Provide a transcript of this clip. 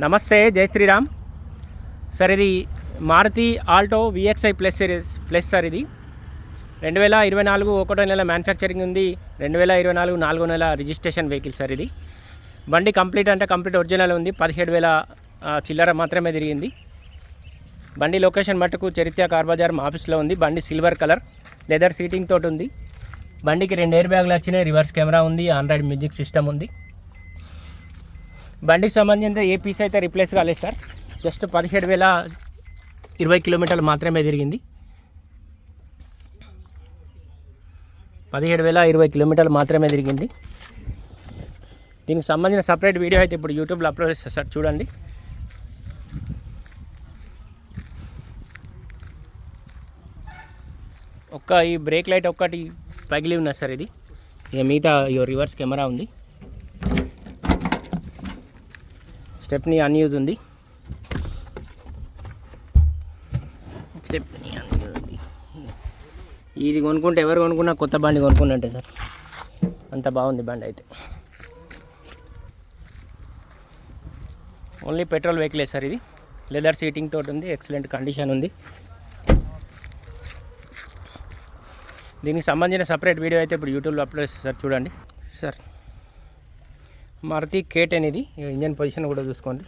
నమస్తే, జై శ్రీరామ్ సార్. ఇది Maruti Alto VXI plus sir. ఇది 2024 1వ నెల మ్యానుఫ్యాక్చరింగ్ ఉంది. 2024 4వ నెల రిజిస్ట్రేషన్ వెహికల్ సార్. ఇది బండి కంప్లీట్ అంటే కంప్లీట్ ఒరిజినల్ ఉంది. 17,000 చిల్లర మాత్రమే తిరిగింది. బండి లొకేషన్ మట్టుకు చరిత్ర కార్ బజార్ మా ఆఫీస్లో ఉంది. బండి సిల్వర్ కలర్ లెదర్ సీటింగ్ తోటి ఉంది. బండికి 2 ఎయిర్ బ్యాగులు వచ్చినాయి, రివర్స్ కెమెరా ఉంది, ఆండ్రాయిడ్ మ్యూజిక్ సిస్టమ్ ఉంది. బండికి సంబంధించిన ఏ పీస్ అయితే రిప్లేస్ కాలేదు సార్. జస్ట్ 17,020 కిలోమీటర్లు మాత్రమే తిరిగింది. 17,020 కిలోమీటర్లు మాత్రమే తిరిగింది. దీనికి సంబంధించిన సపరేట్ వీడియో అయితే ఇప్పుడు యూట్యూబ్లో అప్లోడ్ చేస్తారు సార్, చూడండి. ఈ బ్రేక్ లైట్ ఒక్కటి పగిలి ఉన్నది సార్. ఇది ఇక మిగతా రివర్స్ కెమెరా ఉంది, స్టెప్నీ అన్యూజ్ ఉంది. ఇది కొనుక్కుంటే ఎవరు కొనుక్కున్నా కొత్త బండి కొనుక్కున్నట్టే సార్. అంత బాగుంది బండి అయితే. ఓన్లీ పెట్రోల్ వెహికలే సార్. ఇది లెదర్ సీటింగ్ తోటి ఉంది, ఎక్సలెంట్ కండిషన్ ఉంది. దీనికి సంబంధించిన సపరేట్ వీడియో అయితే ఇప్పుడు యూట్యూబ్లో అప్లోడ్ చేస్తారు సార్, చూడండి సార్. మారుతి K10 ఇది. ఇంజన్ పొజిషన్ కూడా చూసుకోండి.